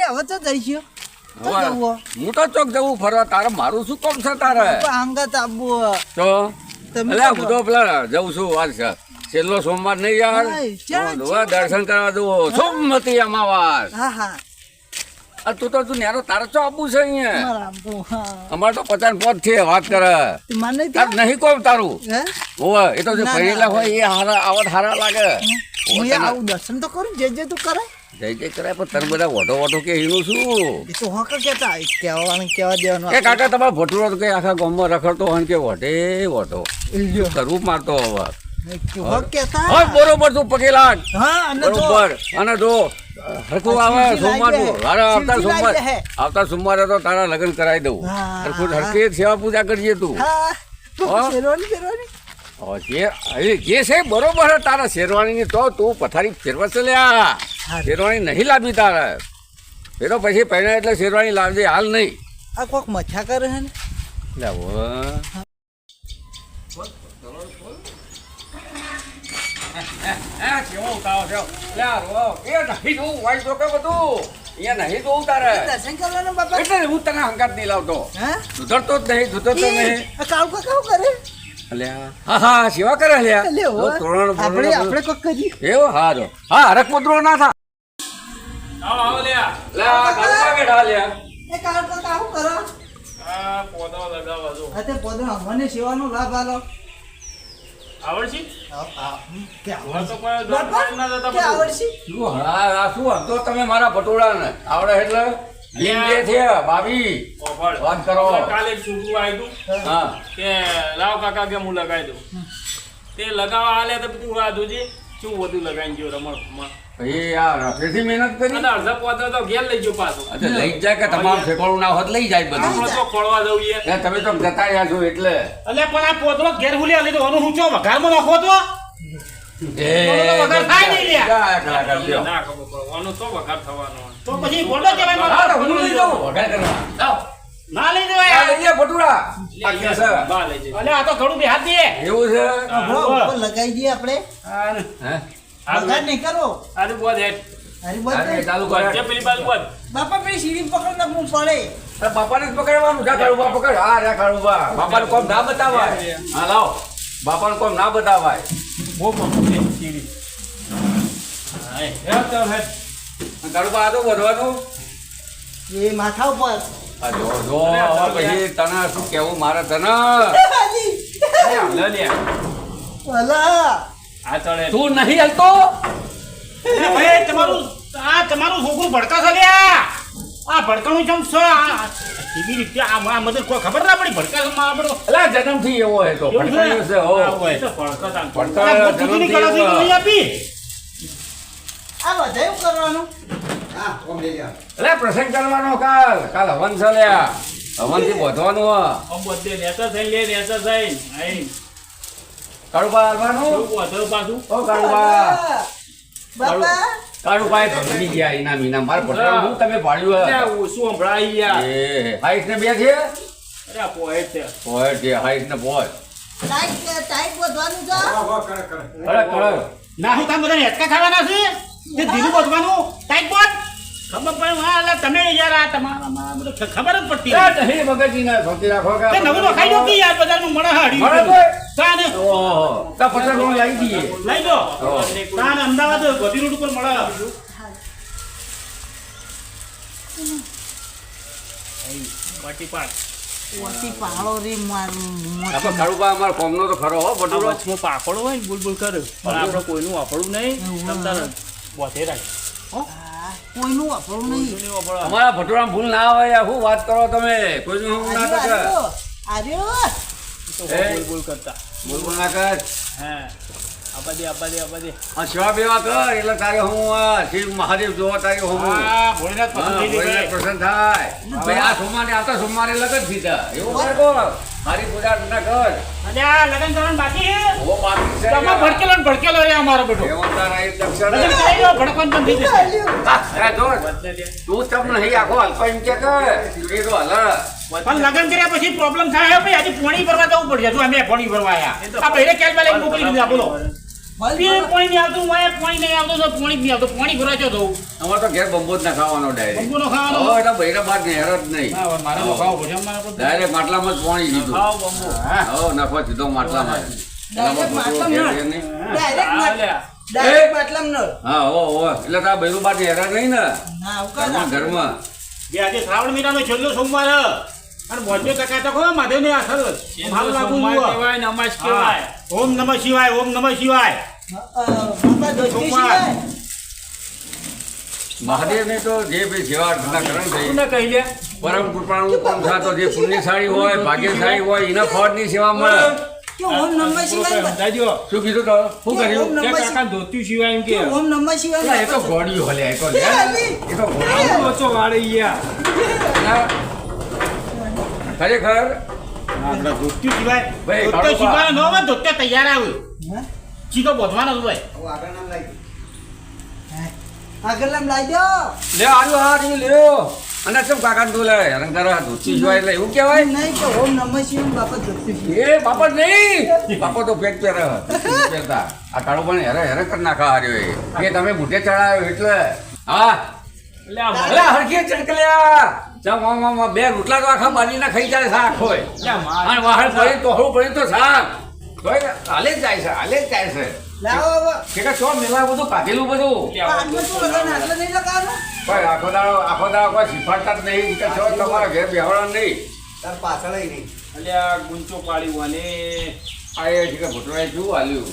હવે તો જઈશું હું તો ચોક જવું ફરવા તારે મારું શું કામ છે તારે અંગત આબુ તો હું તો પેલા જઉં છું આજ છેલ્લો સોમવાર નહીં યાર દર્શન કરવા જવું સોમવતી અમાવાસ તું તો તું નેરો તારે ચો આપવું છે અહીંયા અમારે તો 50 છે વાત કરે નહીં કોમ તારું હોવે એ તો જે ભણેલા હોય એ હારા આવત હારા લાગે દર્શન તો કરું જે તું કરે જય કરાય પણ તને બધા વોટો કે એનું શું એ તો હોક કેતા કહેવાનું કેવા દેવાનું કે કાકા તમારો ભટુરો તો કે આખા ગામમાં રખડતો હોય કે વોટો કરવું મારતો હવે હોક કેતા હોય બરોબર તું પગે લાગ હા બરોબર અને જો હરખું આવે સોમવાર આવતા સોમવારે તો તારા લગ્ન કરાવી દઉં હરખું હરખી સેવા પૂજા કરજે તું જે છે બરોબર તારા શેરવાણી તો તું પથારી ફેરવા ચાલ્યા શેરવાણી નહીં લાવી તારે ફેરો પછી પહેલા એટલે શેરવાણી લાવજે હાલ નહીં આ કોક મચ્છા કરે છે ને હું તને હંગાત નહીં લાવતો સુધરતો જ નહીં સુધરતો નહીં હા સેવા કરે આપણે કોક કરી એવો હારો હા હરક પુત્રો ના થા મને સેવાનો લાભ આલો શું તમે મારા પટોળા ને આવડે એટલે ભાભી વાત કરો કાલે છોકરું આવ્યું હા કે લાવ કાકા કે હું લગાવી દઉં તે લગાવવા આલે તો બધું વાંધુજી શું બધું લગાવી ગયો રમણમાં ભાઈ યાર ફેરથી મહેનત કરી અડધા પોતા તો ઘેર લઈ ગયો પાછો લઈ જાય કે તમારું ફેકોળું ના હોત લઈ જાય બધું આપણે તો ખોળવા જઈએ તમે તો જતા રહ્યા છો એટલે પણ આ પોતરો ઘેર હુલી આલી તો હું ચો વઘારમાં નાખો તો તો પછી બોલો કે ના લઈ જવાય ભટુરા આ તો ઘણું બી હાથ દે એવું છે લગાઈ દઈએ આપણે વઘાર નહીં કરો આરે બોધ હેડ ચાલુ કર પેલી બાજુ બોધ બાપા પેલી સીડી પકડ ને હું પડે બાપાને જ પકડવાનું જા કાળુબા પકડ હા રે કાળુબા બાપાને કોમ ના બતાવાય હા લાવ બાપાને કોમ ના બતાવાય બહુ મસ્ત સીડી હા હેડ ચાલ હેડ કાળુબા આ તો વધવાનું એ માથા ઉપર જો પછી તને શું કેવું મારે તને તું નહીં હલતો ભાઈ તમારું છોકરું ભડકા છે આ ભડકાનું ચમ છે કેવી રીતે આ મદદ કોઈ ખબર ના પડી ભડકા આપણો અલા જન્મથી એવો હે તો ભડકાયો છે હો ભડકા આપી આ વધાયું કરવાનું અલા પ્રસંગ કરવાનો કાલ હવન છે લ્યા હવન થી વધવાનું બધે નેતા થઈ લે નેતા થઈ કાળુબા આવવાનું પાછું ઓ કાળુબા બાપા કાળુબા ભગડી ગયા ઇનામ ઇનામ માર ભટકા હું તમે ભાડ્યું શું સંભળાઈ યાર એ હાઈસ ને બે છે અરે પોએટ છે હાઈસ ને બોય ટાઈટ વધવાનું છે કરે ના હું કામ બધા હેટકા ખાવાના છે તે ધીરું બધવાનું ટાઈટ બોટ ખબર પડે હા તમે યાર આ તમારા બધું ખબર જ પડતી નહીં મગજી ના સોતી રાખો કે નવું ખાઈ દો કે યાર બજારમાં મળે હાડી સાને ઓહો તા પચાસ નો લઈ દઈએ લઈ દો સાને અમદાવાદ ગોધી રોડ ઉપર મળે પાટી પાટ ઓટી પાળો રે મારું આપણે કાળુબા અમાર કોમનો તો ખરો હો બટુરો વચમાં પાકડો હોય ને બુલબુલ કરે પણ આપણે કોઈનું વાપરવું નહીં તમતાર બોધે રાખ કોઈનું વાપરવું નહીં અમારા ભટુરા ભૂલ ના આવે શું વાત કરો તમે કોઈનું હું ના ટકે આર્યો બુલબુલ કરતા બોલ ના કર હા આપા દે આ સેવા બેવા કર એટલે તારે હું શિવ મહાદેવ જોવા તારે હું હા ભોળીનાથ પ્રસન્ન થાય ભાઈ આ સોમવારે આવતા સોમવારે લગન સીધા એવું કર કો મારી પૂજા ના કર અલ્યા લગન કરવાનું બાકી છે? ઓ બાકી છે તમે ભડકેલો ને ભડકેલો રે અમારો બેટો. એવો તારા એ દક્ષિણ લગન કરાવી દો, ભડકવાનું બંધ થઈ જશે. હા, જો તું તમ નહીં આખો હલકો એમ કે એ તો હલ પણ લગન કર્યા પછી પ્રોબ્લેમ થાય ભાઈ. આજે પાણી ભરવા જવું પડશે. જો અમે પાણી ભરવા આયા. આ પહેલે કેમ લઈને મોકલી દીધા બોલો. પાણી નહીં આવતું, પાણી નહીં આવતું તો પાણી નહીં આવતું. પાણી ભરવા જો દઉં. અમારે તો ઘેર બંબો જ ના ખાવાનો ડાયરેક્ટ બંબોનો ખાવાનો? હો એટલે બૈરા બાદ નેહર જ નહીં હા, મારે તો ખાવું પડશે. અમારે તો ડાયરેક્ટ માટલામાં જ પાણી દીધું ખાવ બંબો. હા. હો નફો સીધો માટલામાં ડાયરેક્ટ માટલામાં ઘેર નળ. ઘેર નહીં. ડાયરેક્ટ માટલામાં નળ. હા હો એટલે તારા બૈરું બાદ હેરા નહીં ને ના, આવું કાંઈ ના. ઘરમાં જે આજે શ્રાવણ મહિનાનો છેલ્લો સોમવાર હ. અને મોજે ટકા તો ખો મહાદેવને આસર ભાવ લાગુ કહેવાય નમાજ કહેવાય. ઓમ નમઃ શિવાય, ઓમ નમઃ શિવાય. બાપા ધોતી શિવાય. મહાદેવને તો જે ભાઈ સેવા અર્ચના કરણ થઈ કોને કહી લે પરમ કૃપાળુ કોણ થાતો જે પુણ્યશાળી હોય ભાગ્યશાળી હોય એના ફળની સેવા મળે કે ઓમ નમઃ શિવાય. સમજાજો શું કીધું તો શું કર્યું ઓમ કે નમઃ કાકા ધોતી સિવાય એમ કે ઓમ નમઃ શિવાય. એ તો ગોળીઓ હલે એ તો લે એ તો ગોળીઓ. આવું ઓછો વાળે યાર ખરેખર આપણે ધોત્યું શિવાય. ભાઈ, ધોત્યો કાળું શિવાય ન હોય, ધોત્યો તૈયાર આવે. હા? ચીતો બોધવાનો જ હોય. આગળ નામ લાવી દો. લે આર્યું હાર્યું લ્યો અને ચમ કાકા તું લે રંગાર ધોતી જોવાય એટલે એવું કહેવાય નહીં કે ઓમ નમઃ શિવાય બાપા ધોતી શિવાય. એ બાપા નહીં બાપા તો પેટ પહેરતા આ કાળો પણ હેરે હેરે કરી નાખા હાર્યો એ તમે બુટે ચડાવ્યો એટલે હા એટલે આ અલે હરખી ચડકલ્યા ચમ આમ બે રોટલા તો આખા બાજીના ખાઈ જાય શાક હોય અને વાહણ પડી તો હળું પડી તો શાક તોય હાલે જ જાય છે હાલે જ જાય છે લાવો હવે. કે ચો મેલા બધું કાઢેલું બધું આટલું શું લગાડવાનું? આટલું નહીં લગાડવાનું? કોઈ આખો દાડો કોઈ શીફાડતા જ નહીં કે છો તમારા ઘેર બેહવાના નહીં અલ્યા ગુંચો પાડ્યું અને આ એ છે કે ભૂતરાએ શું હાલ્યું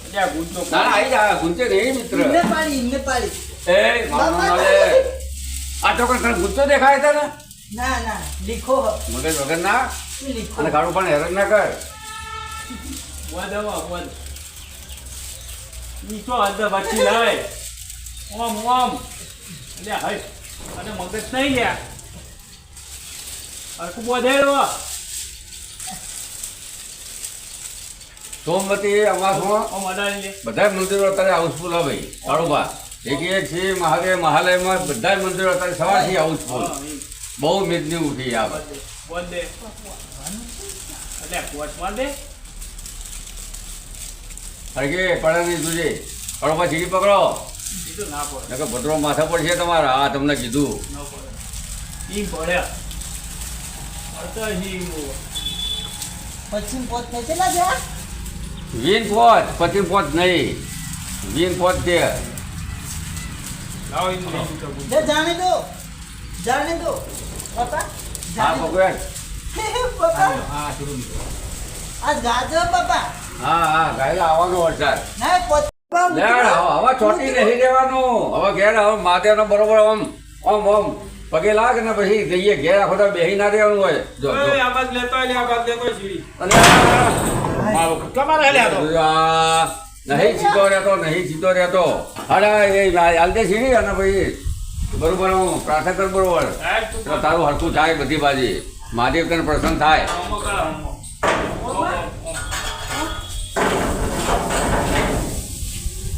અલ્યા ગુંચો ના ના આવી જા ગુંચે નહીં મિત્ર ઇમને પાડી, ઇમને પાડી. એ મારું નામ લે આ તો કોઈ તને ગુંચો દેખાય છે ને ના ના લીખો હ. મગજ વગર ના શું લીખો? અને કાળું પણ હેરાન ના કર વધ ઈ તો અંદર વચ્ચે લાય ઓમ ઓમ અલ્યા હઈ અને મગજ નહીં લ્યા અરકુ બોધેલો સોમવતી અમાસમાં ઓમ અડાડી લે બધા મંદિરો અત્યારે હાઉસફુલ હે ભાઈ કાળુબા એક છે મહાદેવ મહાલયમાં બધા જ મંદિરો અત્યારે સવારથી હાઉસફુલ બહુ મેદની ઉઠી આ બધી બોધ દે અલ્યા કોટ માર દે હરકે પડાની જોજે કાળુબા છીડી પકડો ઈ તો ના પડે નકર ભદ્રો માથા પર છે તમારા આ તમને કીધું ન પડે ઈ પડ્યા અતો હી પશ્ચિમ પોત થઈ છે ને જ્યાં? વીન પોચ 25 પોચ નહીં વીન પોચ છે લાવ ઈ તો લે જાણે દો. જાણે દો. બાપા હા જાણે દો. પકડ બાપા હા થોડું આજ ગાજો બાપા. હા ગાયલા આવવાનો વરસાદ ના પોત લે હવે ચોટી નહીં રહેવાનું હવે ઘેર હવે માથેનો બરોબર આમ આમ આમ પગે લાગ ને પછી જઈએ ઘેર આખો દાડો બેહી ના રહેવાનું હોય જો જો. આ બાદ લેતો લે આ બાદ લેતો સીડી અને તમારે હેલ્યા તો. આ નહીં સીધો રહેતો અરે એ હાલ દે સીડી અને પછી બરોબર હું પ્રાર્થના કર બરોબર તો તારું હરખું થાય બધી બાજી મહાદેવ તને પ્રસન્ન થાય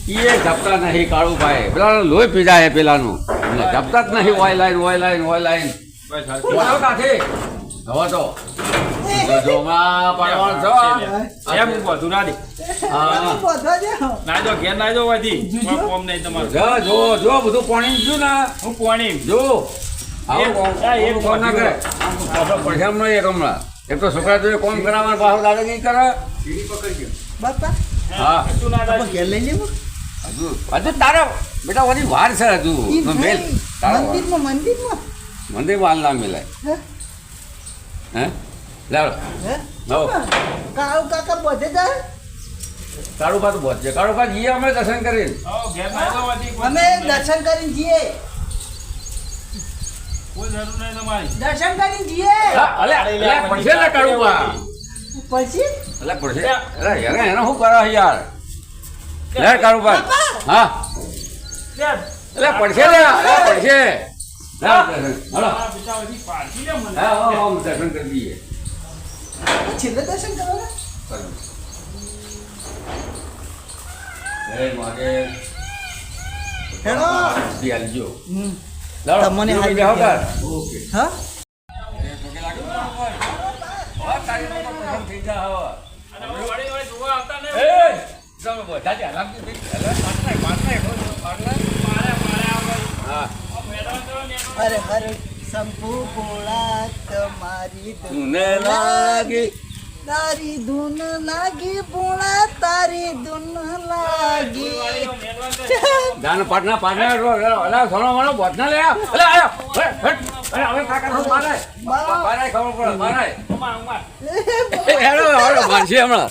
એ જપતા નહીં કાળું ભાઈ પેલા લોહી પી જાય પેલાનું એટલે જપતા જ નહીં ઓય લાઈન બોલો કાથી હવે તો જોમાં પાડવાનું છો એમ બધું ના દે હા પોતવા દે. ના જો ઘેર ના જો વાથી કોમ નહીં તમારું જો બધું પાણી દીધું ને હું પાણી જો આવું એક કોમ ના કરે પડ્યામ નહીં એક હમણાં એક તો છોકરા જોઈએ કોમ કરાવવાનું પાછળ દાદાગીરી કરે બાપા હા તું ના બાપા ઘેર લઈ લેવું. હજુ તારા બેટા ઓની વાર છે હજુ ઈ મેલ ભાઈ, તારા મંદિરમાં મંદિર વાલ ના મિલાય હે? હે લાવ હે? લાવો. કાળુ કાકા બધે જાય. કાળું પાતું બહુ છે કાળું પાત જઈએ અમે દર્શન કરી ઘેર ના જો વાથી અમે દર્શન કરીને જઈએ. કોઈ જરૂર નહીં તમારી દર્શન કરીને જઈએ. અલે પડશે ને કાળું પા પછી અલે પડશે અરે યાર એને શું કરે યાર લે કાળું પા હા અલે પડશે ને અલે પડશે હાલો આ બિચારાથી પાછી લે મને હા દર્શન કરી દઈએ છેલ્લે દર્શન કરવાના. મારે હેડો. આલજો હમ. લાવો, તમને તમે હાલ બેહો ગયા. તાર. હા તારી તો પસંદ થઈ જા હવે. અને હવે વળી વળી જોવા આવતા નહીં. એ તમે બધા જ આરામથી બેસી. અરે, પાડ નાખ. મારે આવે. હા. મેદાન કરો ને એનો. હર હર શંભુ ભોળા તમારી તુને લાગી તારી ધૂન લાગી ભોળા તારી ધૂન લાગી મેદાન કરો. દાન પાટના અલા સોનો મનો બોધના લે અલા આયો અરે હવે કાકા શું મારે મારે ખબર પડે મારે ઉમા. હેડો હેડો મારશે હમણાં